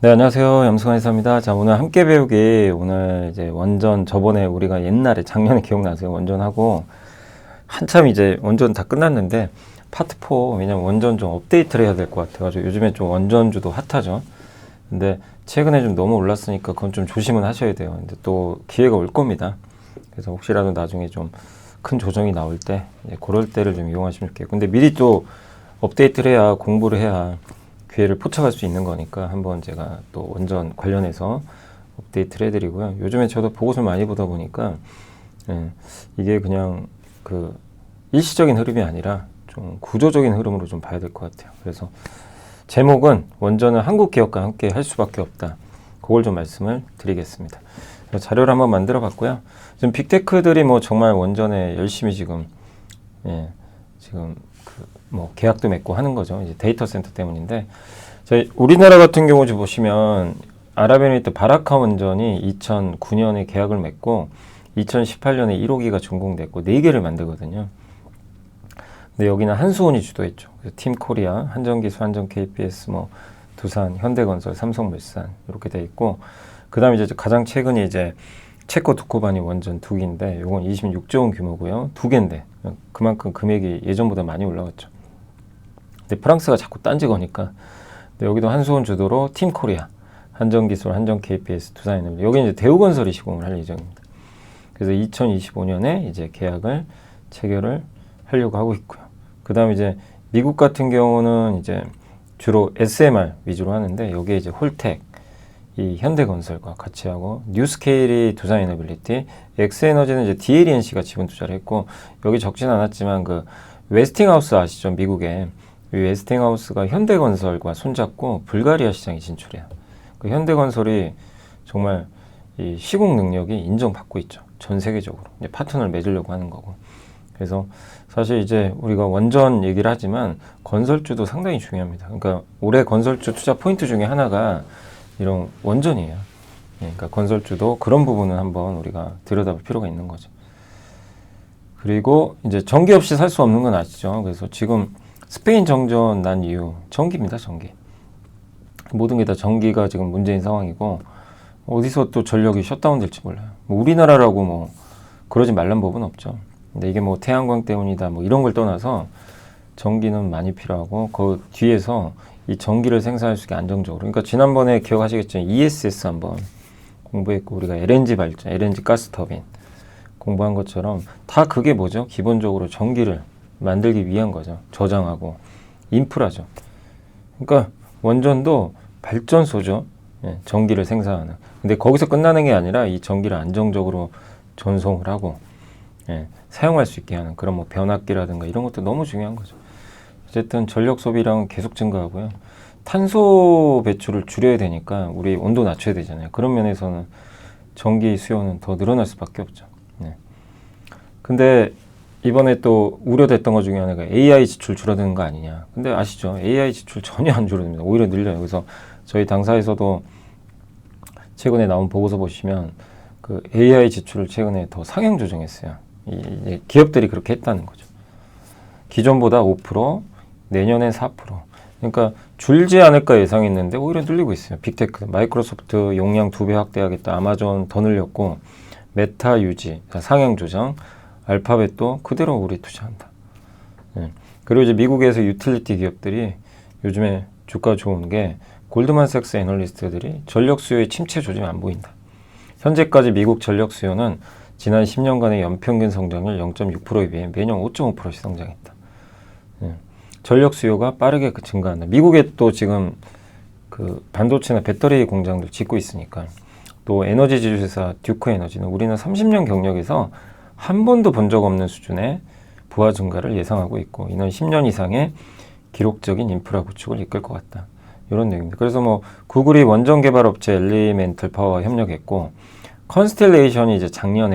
네, 안녕하세요. 염승환 이사입니다. 자, 오늘 함께 배우기, 오늘 이제 원전, 저번에 우리가 옛날에 작년에 기억나세요? 원전하고, 한참 이제 원전 다 끝났는데, 파트 4, 왜냐면 원전 좀 업데이트를 해야 될 것 같아가지고, 요즘에 좀 원전주도 핫하죠. 근데 최근에 좀 너무 올랐으니까 그건 좀 조심은 하셔야 돼요. 근데 또 기회가 올 겁니다. 그래서 혹시라도 나중에 좀 큰 조정이 나올 때, 그럴 때를 좀 이용하시면 좋겠고. 근데 미리 또 업데이트를 해야, 공부를 해야, 기회를 포착할 수 있는 거니까 한번 제가 또 원전 관련해서 업데이트를 해드리고요. 요즘에 저도 보고서 많이 보다 보니까 이게 그냥 그 일시적인 흐름이 아니라 좀 구조적인 흐름으로 좀 봐야 될 것 같아요. 그래서 제목은 원전은 한국 기업과 함께 할 수밖에 없다. 그걸 좀 말씀을 드리겠습니다. 자료를 한번 만들어 봤고요. 지금 빅테크들이 뭐 정말 원전에 열심히 지금 뭐 계약도 맺고 하는 거죠. 이제 데이터 센터 때문인데, 저희 우리나라 같은 경우 좀 보시면 아랍에미리트 바라카 원전이 2009년에 계약을 맺고 2018년에 1호기가 준공됐고 4개를 만들거든요. 근데 여기는 한수원이 주도했죠. 그래서 팀코리아, 한전기술, 한전 KPS, 뭐 두산, 현대건설, 삼성물산 이렇게 돼 있고, 그다음에 이제 가장 최근에 이제 체코 두코바니 원전 2기인데, 요건 26조 원 규모고요. 2개인데 그만큼 금액이 예전보다 많이 올라갔죠. 근데 프랑스가 자꾸 딴지 거니까. 근데 여기도 한수원 주도로 팀코리아, 한전기술, 한전 KPS, 두산에너지, 여기 이제 대우건설이 시공을 할 예정입니다. 그래서 2025년에 이제 계약을 체결을 하려고 하고 있고요. 그다음에 이제 미국 같은 경우는 이제 주로 SMR 위주로 하는데, 여기에 이제 홀텍, 이 현대건설과 같이 하고, 뉴스케일이 두산에너빌리티, 엑스에너지는 이제 DLNC가 지분 투자를 했고, 여기 적진 않았지만 그 웨스팅하우스 아시죠? 미국에. 이 웨스팅하우스가 현대건설과 손잡고 불가리아 시장에 진출해요. 그 현대건설이 정말 이 시공 능력이 인정받고 있죠. 전 세계적으로. 이제 파트너를 맺으려고 하는 거고. 그래서 사실 이제 우리가 원전 얘기를 하지만 건설주도 상당히 중요합니다. 그러니까 올해 건설주 투자 포인트 중에 하나가 이런 원전이에요. 그러니까 건설주도 그런 부분은 한번 우리가 들여다볼 필요가 있는 거죠. 그리고 이제 전기 없이 살 수 없는 건 아시죠? 그래서 지금 스페인 정전 난 이유, 전기입니다, 전기. 모든 게 다 전기가 지금 문제인 상황이고, 어디서 또 전력이 셧다운 될지 몰라요. 뭐 우리나라라고 뭐 그러지 말란 법은 없죠. 근데 이게 뭐 태양광 때문이다 뭐 이런 걸 떠나서 전기는 많이 필요하고, 그 뒤에서 이 전기를 생산할 수 있게 안정적으로. 그러니까 지난번에 기억하시겠지만 ESS 한번 공부했고, 우리가 LNG 발전, LNG 가스 터빈 공부한 것처럼 다 그게 뭐죠? 기본적으로 전기를 만들기 위한 거죠. 저장하고 인프라죠. 그러니까 원전도 발전소죠. 전기를 생산하는. 근데 거기서 끝나는 게 아니라 이 전기를 안정적으로 전송을 하고 사용할 수 있게 하는 그런 뭐 변압기라든가 이런 것도 너무 중요한 거죠. 어쨌든 전력 소비량은 계속 증가하고요. 탄소 배출을 줄여야 되니까 우리 온도 낮춰야 되잖아요. 그런 면에서는 전기 수요는 더 늘어날 수밖에 없죠. 근데 이번에 또 우려됐던 것 중에 하나가 AI 지출 줄어드는 거 아니냐. 근데 아시죠? AI 지출 전혀 안 줄어듭니다. 오히려 늘려요. 그래서 저희 당사에서도 최근에 나온 보고서 보시면 그 AI 지출을 최근에 더 상향 조정했어요. 이 기업들이 그렇게 했다는 거죠. 기존보다 5%, 내년엔 4%. 그러니까 줄지 않을까 예상했는데 오히려 늘리고 있어요. 빅테크, 마이크로소프트 용량 2배 확대하겠다. 아마존 더 늘렸고, 메타 유지, 상향 조정, 알파벳도 그대로 우리 투자한다. 그리고 이제 미국에서 유틸리티 기업들이 요즘에 주가 좋은 게, 골드만삭스 애널리스트들이 전력 수요의 침체 조짐이 안 보인다. 현재까지 미국 전력 수요는 지난 10년간의 연평균 성장률 0.6%에 비해 매년 5.5%씩 성장했다. 전력 수요가 빠르게 증가한다. 미국에 또 지금 그 반도체나 배터리 공장들 짓고 있으니까, 또 에너지 지주회사 듀크 에너지는 우리는 30년 경력에서 한 번도 본 적 없는 수준의 부하 증가를 예상하고 있고, 이는 10년 이상의 기록적인 인프라 구축을 이끌 것 같다. 이런 내용입니다. 그래서 뭐 구글이 원전 개발 업체 엘리멘털 파워와 협력했고, 컨스텔레이션이 이제 작년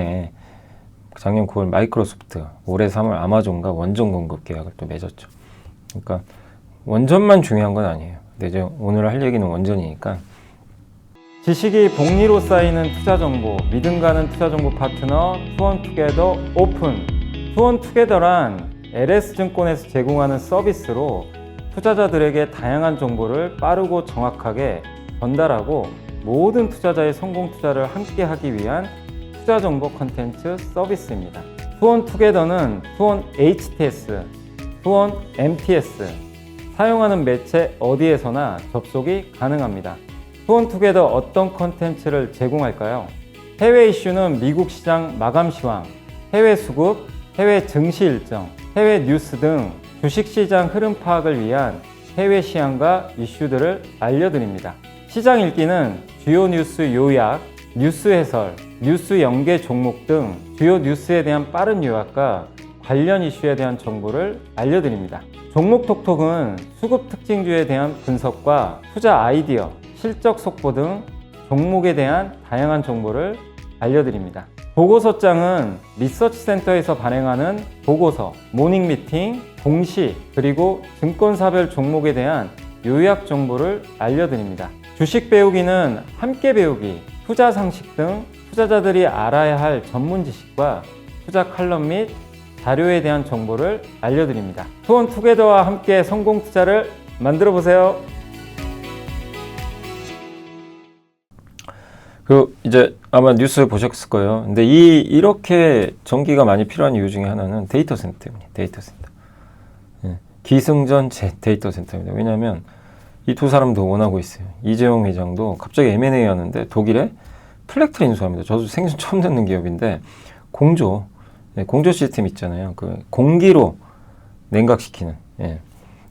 9월 마이크로소프트, 올해 3월 아마존과 원전 공급 계약을 또 맺었죠. 그러니까 원전만 중요한 건 아니에요. 근데 이제 오늘 할 얘기는 원전이니까. 지식이 복리로 쌓이는 투자 정보, 믿음 가는 투자 정보 파트너 투원투게더 오픈. 투원투게더란 LS증권에서 제공하는 서비스로 투자자들에게 다양한 정보를 빠르고 정확하게 전달하고 모든 투자자의 성공 투자를 함께 하기 위한 투자 정보 컨텐츠 서비스입니다. 투원투게더는 투원 HTS, 투원 MTS, 사용하는 매체 어디에서나 접속이 가능합니다. 투원투게더 어떤 컨텐츠를 제공할까요? 해외 이슈는 미국 시장 마감 시황, 해외 수급, 해외 증시 일정, 해외 뉴스 등 주식시장 흐름 파악을 위한 해외 시황과 이슈들을 알려드립니다. 시장 읽기는 주요 뉴스 요약, 뉴스 해설, 뉴스 연계 종목 등 주요 뉴스에 대한 빠른 요약과 관련 이슈에 대한 정보를 알려드립니다. 종목 톡톡은 수급 특징주에 대한 분석과 투자 아이디어, 실적 속보 등 종목에 대한 다양한 정보를 알려드립니다. 보고서장은 리서치센터에서 발행하는 보고서, 모닝 미팅, 공시, 그리고 증권사별 종목에 대한 요약 정보를 알려드립니다. 주식 배우기는 함께 배우기, 투자 상식 등 투자자들이 알아야 할 전문 지식과 투자 칼럼 및 자료에 대한 정보를 알려드립니다. 투원투게더와 함께 성공 투자를 만들어 보세요. 이제 아마 뉴스 보셨을 거예요. 근데 이렇게 전기가 많이 필요한 이유 중에 하나는 데이터 센터입니다. 데이터 센터. 기승전 데이터 센터입니다. 왜냐하면 이 두 사람도 원하고 있어요. 이재용 회장도 갑자기 M&A 하는데 독일에 플렉트를 인수합니다. 저도 생전 처음 듣는 기업인데 공조 시스템 있잖아요. 그 공기로 냉각시키는,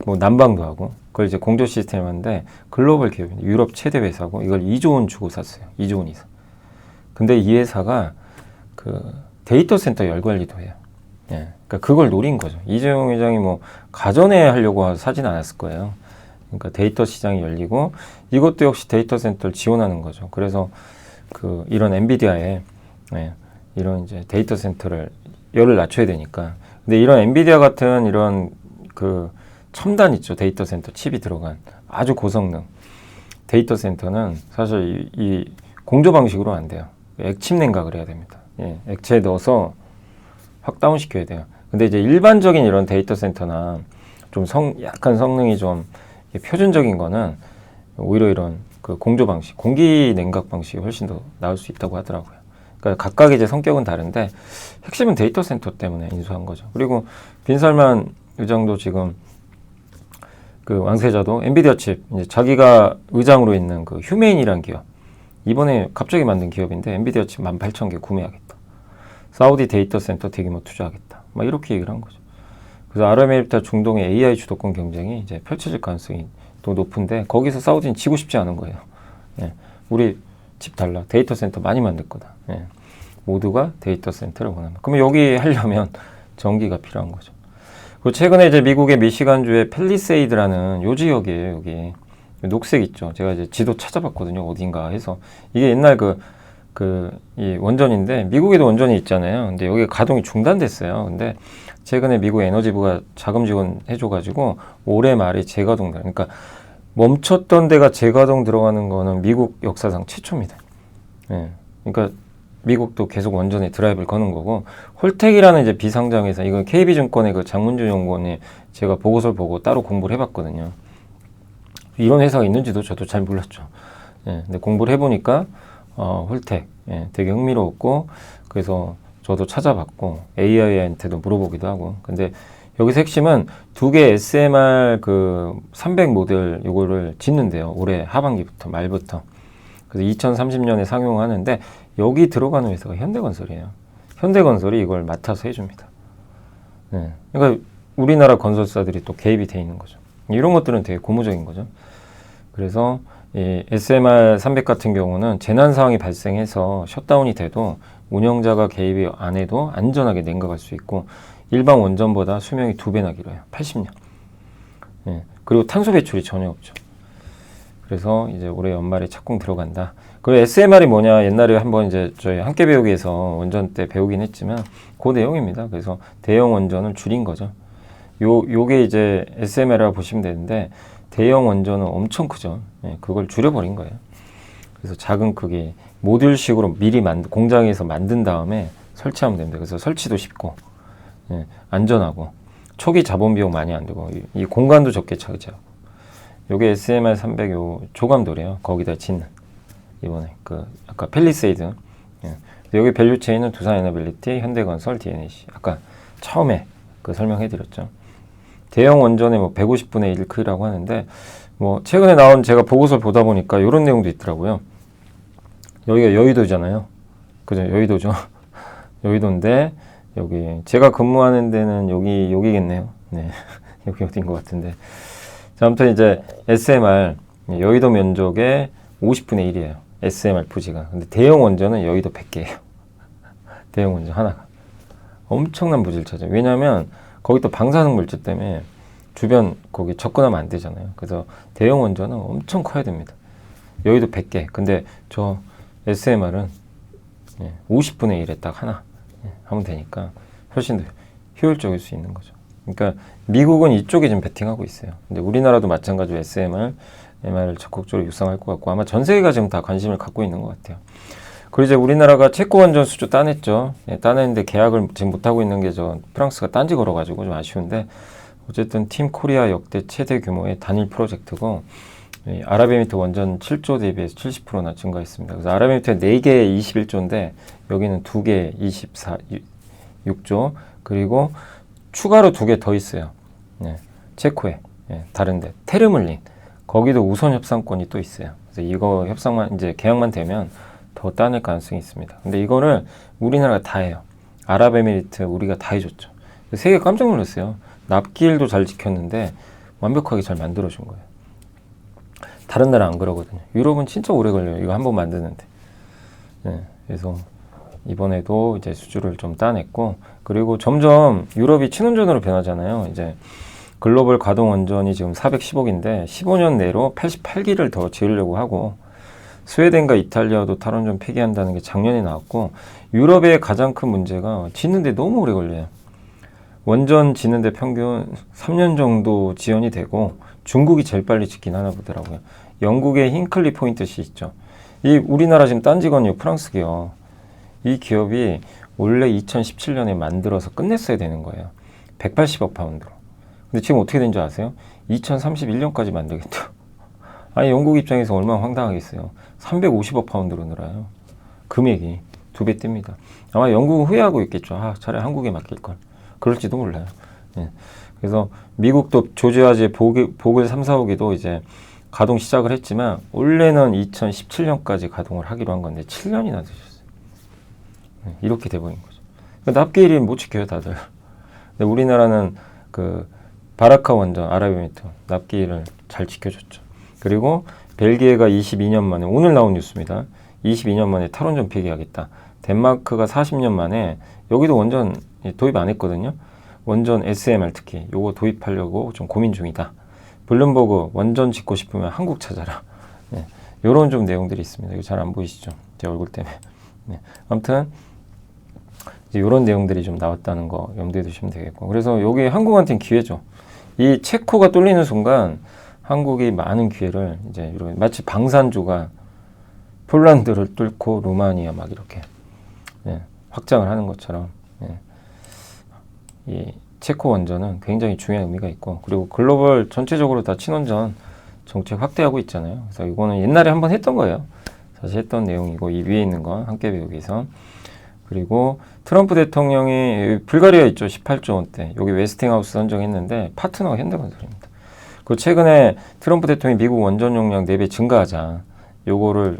뭐 난방도 하고 그걸 이제 공조 시스템을 하는데 글로벌 기업인데 유럽 최대 회사고 이걸 2조 원 주고 샀어요. 2조 원 이상. 근데 이 회사가 그 데이터 센터 열관리도 해요. 그러니까 그걸 노린 거죠. 이재용 회장이 뭐 가전에 하려고 사진 않았을 거예요. 그러니까 데이터 시장이 열리고 이것도 역시 데이터 센터를 지원하는 거죠. 그래서 이런 엔비디아에 이런 이제 데이터 센터를 열을 낮춰야 되니까. 근데 이런 엔비디아 같은 이런 첨단 있죠. 데이터 센터 칩이 들어간 아주 고성능 데이터 센터는 사실 이 공조 방식으로 안 돼요. 액침 냉각을 해야 됩니다. 액체에 넣어서 확 다운시켜야 돼요. 근데 이제 일반적인 이런 데이터 센터나 좀 약간 성능이 좀 표준적인 거는 오히려 이런 공조 방식, 공기 냉각 방식이 훨씬 더 나을 수 있다고 하더라고요. 그러니까 각각 이제 성격은 다른데 핵심은 데이터 센터 때문에 인수한 거죠. 그리고 빈살만 의장도 지금 왕세자도 엔비디아 칩 이제 자기가 의장으로 있는 휴메인이란 기업 이번에 갑자기 만든 기업인데 엔비디아 칩 18,000개 구매하겠다. 사우디 데이터 센터 대규모 투자하겠다. 막 이렇게 얘기를 한 거죠. 그래서 아랍에미리트 중동의 AI 주도권 경쟁이 이제 펼쳐질 가능성이 또 높은데 거기서 사우디는 지고 싶지 않은 거예요. 우리 집 달라. 데이터 센터 많이 만들 거다. 모두가 데이터 센터를 원합니다. 그러면 여기 하려면 전기가 필요한 거죠. 그리고 최근에 이제 미국의 미시간주의 팰리세이드라는 요 지역이에요. 여기 녹색 있죠. 제가 이제 지도 찾아봤거든요. 어딘가 해서 이게 옛날 이 원전인데 미국에도 원전이 있잖아요. 근데 여기 가동이 중단됐어요. 근데 최근에 미국 에너지부가 자금 지원해줘가지고 올해 말에 재가동 그러니까 멈췄던 데가 재가동 들어가는 거는 미국 역사상 최초입니다. 그러니까 미국도 계속 원전에 드라이브를 거는 거고 홀텍이라는 이제 비상장에서 이건 KB증권의 장문주 연구원이 제가 보고서를 보고 따로 공부를 해봤거든요. 이런 회사가 있는지도 저도 잘 몰랐죠. 근데 공부를 해보니까 홀텍 되게 흥미로웠고 그래서 저도 찾아봤고 AI한테도 물어보기도 하고 근데 여기서 핵심은 두 개 SMR 300 모델 요거를 짓는데요. 올해 하반기부터 말부터. 그래서 2030년에 상용하는데 여기 들어가는 회사가 현대건설이에요. 현대건설이 이걸 맡아서 해줍니다. 그러니까 우리나라 건설사들이 또 개입이 돼 있는 거죠. 이런 것들은 되게 고무적인 거죠. 그래서 이 SMR 300 같은 경우는 재난 상황이 발생해서 셧다운이 돼도 운영자가 개입이 안 해도 안전하게 냉각할 수 있고 일반 원전보다 수명이 2배나 길어요. 80년. 그리고 탄소 배출이 전혀 없죠. 그래서 이제 올해 연말에 착공 들어간다. 그리고 SMR이 뭐냐 옛날에 한번 이제 저희 함께 배우기에서 원전 때 배우긴 했지만 그 내용입니다. 그래서 대형 원전을 줄인 거죠. 요게 이제 SMR이라고 보시면 되는데 대형 원전은 엄청 크죠. 그걸 줄여버린 거예요. 그래서 작은 크기 모듈식으로 미리 공장에서 만든 다음에 설치하면 됩니다. 그래서 설치도 쉽고 안전하고 초기 자본 비용 많이 안 들고 이 공간도 적게 차지하고 요게 SMR 300 요 조감돌이에요. 거기다 짓는 이번에 그 아까 펠리세이드. 예. 여기 밸류 체인은 두산에너빌리티, 현대건설, DNAC. 아까 처음에 그 설명해드렸죠. 대형 원전의 뭐 150분의 1 크기라고 하는데 뭐 최근에 나온 제가 보고서를 보다 보니까 이런 내용도 있더라고요. 여기가 여의도잖아요. 그죠? 여의도죠. 여의도인데 여기 제가 근무하는 데는 여기겠네요. 네. 여기 어딘 것 같은데. 자, 아무튼 이제 SMR 여의도 면적의 50분의 1이에요. SMR 부지가. 근데 대형 원전은 여의도 100개예요. 대형 원전 하나가. 엄청난 부지를 차지해요. 왜냐하면 거기 또 방사능 물질 때문에 주변 거기 접근하면 안 되잖아요. 그래서 대형 원전은 엄청 커야 됩니다. 여의도 100개. 근데 저 SMR은 50분의 1에 딱 하나 하면 되니까 훨씬 더 효율적일 수 있는 거죠. 그러니까 미국은 이쪽에 지금 베팅하고 있어요. 근데 우리나라도 마찬가지로 SMR을 적극적으로 육성할 것 같고 아마 전 세계가 지금 다 관심을 갖고 있는 것 같아요. 그리고 이제 우리나라가 체코 원전 수주 따냈죠. 따냈는데 계약을 지금 못하고 있는 게 저 프랑스가 딴지 걸어가지고 좀 아쉬운데 어쨌든 팀 코리아 역대 최대 규모의 단일 프로젝트고 아랍에미리트 원전 7조 대비해서 70%나 증가했습니다. 그래서 아랍에미리트에 4개 21조인데 여기는 2개 26조 그리고 추가로 2개 더 있어요. 체코에 다른데 테르물린 거기도 우선 협상권이 또 있어요. 그래서 이거 협상만 이제 계약만 되면 더 따낼 가능성이 있습니다. 근데 이거를 우리나라가 다 해요. 아랍에미리트 우리가 다 해줬죠. 세계 깜짝 놀랐어요. 납기일도 잘 지켰는데 완벽하게 잘 만들어준 거예요. 다른 나라 안 그러거든요. 유럽은 진짜 오래 걸려요. 이거 한번 만드는데. 그래서 이번에도 이제 수주를 좀 따냈고 그리고 점점 유럽이 친원전으로 변하잖아요. 이제 글로벌 가동 원전이 지금 410억인데 15년 내로 88기를 더 지으려고 하고 스웨덴과 이탈리아도 탈원전 폐기한다는 게 작년에 나왔고 유럽의 가장 큰 문제가 짓는데 너무 오래 걸려요. 원전 짓는데 평균 3년 정도 지연이 되고 중국이 제일 빨리 짓긴 하나 보더라고요. 영국의 힌클리 포인트시 있죠. 이 우리나라 지금 딴지건요 프랑스 기업. 이 기업이 원래 2017년에 만들어서 끝냈어야 되는 거예요. 180억 파운드로. 근데 지금 어떻게 된 줄 아세요? 2031년까지 만들겠대요. 아니 영국 입장에서 얼마나 황당하겠어요. 350억 파운드로 늘어요. 금액이 2배 뜹니다. 아마 영국은 후회하고 있겠죠. 아, 차라리 한국에 맡길걸. 그럴지도 몰라요. 그래서 미국도 조지아주의 보글 3, 4호기도 이제 가동 시작을 했지만 원래는 2017년까지 가동을 하기로 한 건데 7년이나 늦었어요. 이렇게 돼버린 거죠. 그러니까 납기일이 못 지켜요 다들. 근데 우리나라는 그 바라카 원전 아랍에미리트 납기일을 잘 지켜줬죠. 그리고 벨기에가 22년 만에 오늘 나온 뉴스입니다. 22년 만에 탈원전 폐기하겠다. 덴마크가 40년 만에 여기도 원전 도입 안 했거든요. 원전 SMR 특히 요거 도입하려고 좀 고민 중이다. 블룸버그 원전 짓고 싶으면 한국 찾아라. 요런 좀 내용들이 있습니다. 이거 잘 안 보이시죠? 제 얼굴 때문에. 아무튼 이제 요런 내용들이 좀 나왔다는 거 염두에 두시면 되겠고. 그래서 요게 한국한테는 기회죠. 이 체코가 뚫리는 순간 한국이 많은 기회를 이제 이런 마치 방산조가 폴란드를 뚫고 루마니아 막 이렇게 확장을 하는 것처럼 이 체코 원전은 굉장히 중요한 의미가 있고 그리고 글로벌 전체적으로 다 친원전 정책 확대하고 있잖아요. 그래서 이거는 옛날에 한번 했던 거예요. 사실 했던 내용이고 이 위에 있는 건 함께 배우기 위해서 그리고 트럼프 대통령이 불가리아 있죠. 18조 원대 여기 웨스팅하우스 선정했는데 파트너가 현대건설입니다. 그 최근에 트럼프 대통령이 미국 원전 용량 4배 증가하자 요거를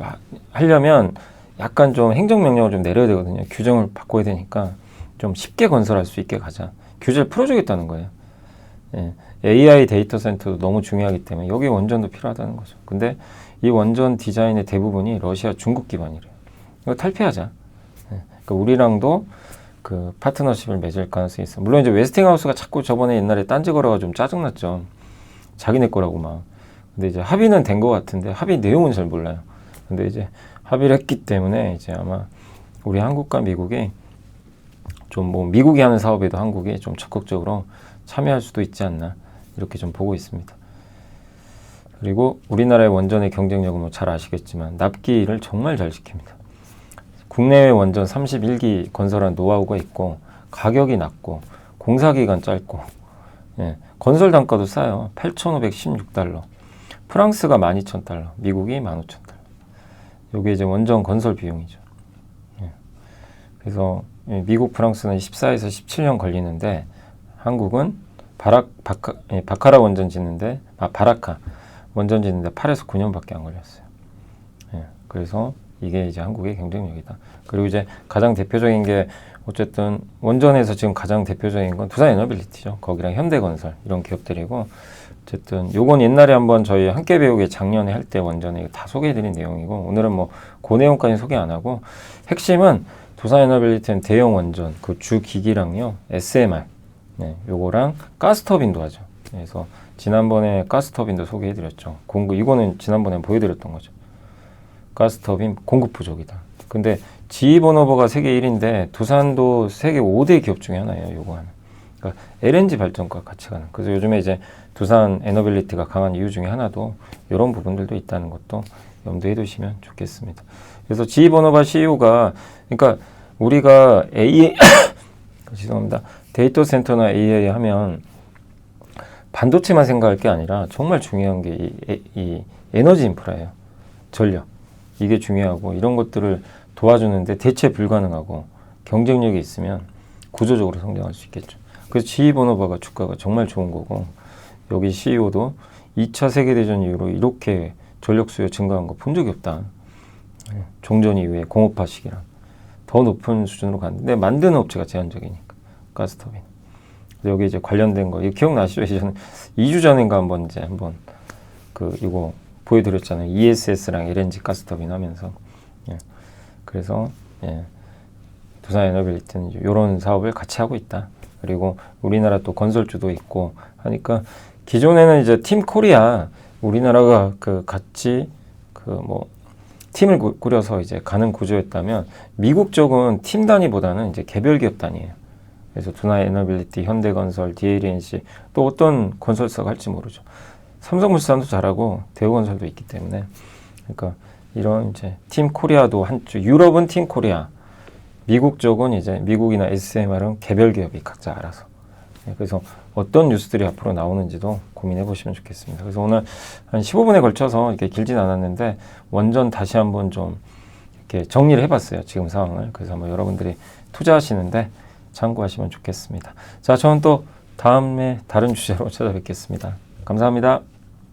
하려면 약간 좀 행정명령을 좀 내려야 되거든요. 규정을 바꿔야 되니까 좀 쉽게 건설할 수 있게 가자. 규제를 풀어주겠다는 거예요. AI 데이터 센터도 너무 중요하기 때문에 여기 원전도 필요하다는 거죠. 근데 이 원전 디자인의 대부분이 러시아, 중국 기반이래요. 이거 탈피하자. 그러니까 우리랑도 그 파트너십을 맺을 가능성이 있어. 물론 이제 웨스팅하우스가 자꾸 저번에 옛날에 딴지 걸어가 좀 짜증났죠. 자기네 거라고 막. 근데 이제 합의는 된 것 같은데 합의 내용은 잘 몰라요. 근데 이제 합의를 했기 때문에 이제 아마 우리 한국과 미국이 좀 뭐 미국이 하는 사업에도 한국이 좀 적극적으로 참여할 수도 있지 않나 이렇게 좀 보고 있습니다. 그리고 우리나라의 원전의 경쟁력은 뭐 잘 아시겠지만 납기일을 정말 잘 지킵니다. 국내외 원전 31기 건설한 노하우가 있고 가격이 낮고 공사기간 짧고 건설 단가도 싸요. $8,516. 프랑스가 12,000달러, 미국이 15,000달러. 이게 이제 원전 건설 비용이죠. 예. 그래서 미국, 프랑스는 14에서 17년 걸리는데 한국은 바카라 원전 짓는데 바라카 원전 짓는데 8에서 9년밖에 안 걸렸어요. 예. 그래서 이게 이제 한국의 경쟁력이다. 그리고 이제 가장 대표적인 게 어쨌든 원전에서 지금 가장 대표적인 건 두산에너빌리티죠. 거기랑 현대건설 이런 기업들이고 어쨌든 요건 옛날에 한번 저희 함께 배우기 작년에 할 때 원전에 다 소개해드린 내용이고 오늘은 뭐 그 내용까지 소개 안 하고 핵심은 두산에너빌리티는 대형 원전 그 주 기기랑요 SMR 네, 요거랑 가스터빈도 하죠. 그래서 지난번에 가스터빈도 소개해드렸죠. 이거는 지난번에 보여드렸던 거죠. 가스터빈 공급 부족이다. 근데 GE 버너버가 세계 1위인데 두산도 세계 5대 기업 중에 하나예요. 요거 하나. 그러니까 LNG 발전과 같이 가는. 그래서 요즘에 이제 두산 에너빌리티가 강한 이유 중에 하나도 이런 부분들도 있다는 것도 염두에 두시면 좋겠습니다. 그래서 GE 버너버 CEO가 그러니까 우리가 죄송합니다. 데이터 센터나 AI 하면 반도체만 생각할 게 아니라 정말 중요한 게 이 에너지 인프라예요. 전력. 이게 중요하고 이런 것들을 도와주는데 대체 불가능하고 경쟁력이 있으면 구조적으로 성장할 수 있겠죠. 그래서 GE 버너버가 주가가 정말 좋은 거고 여기 CEO도 2차 세계대전 이후로 이렇게 전력 수요 증가한 거 본 적이 없다. 종전 이후에 공업화 시기랑 더 높은 수준으로 갔는데 만드는 업체가 제한적이니까 가스터빈. 여기 이제 관련된 거 이거 기억나시죠? 저는 2주 전인가 한번 이거 보여드렸잖아요. ESS랑 LNG 가스터빈 하면서. 예. 그래서 예. 두산에너빌리티는 이런 사업을 같이 하고 있다. 그리고 우리나라 또 건설주도 있고 하니까 기존에는 이제 팀 코리아 우리나라가 같이 팀을 꾸려서 이제 가는 구조였다면 미국 쪽은 팀 단위보다는 이제 개별 기업 단위예요. 그래서 두산에너빌리티, 현대건설, DLNC 또 어떤 건설사가 할지 모르죠. 삼성물산도 잘하고 대우건설도 있기 때문에 그러니까 이런 이제 팀 코리아도 한쪽 유럽은 팀 코리아 미국 쪽은 이제 미국이나 SMR은 개별 기업이 각자 알아서 그래서 어떤 뉴스들이 앞으로 나오는지도 고민해 보시면 좋겠습니다. 그래서 오늘 한 15분에 걸쳐서 이렇게 길진 않았는데 원전 다시 한번 좀 이렇게 정리를 해봤어요. 지금 상황을. 그래서 한번 여러분들이 투자하시는데 참고하시면 좋겠습니다. 자, 저는 또 다음에 다른 주제로 찾아뵙겠습니다. 감사합니다.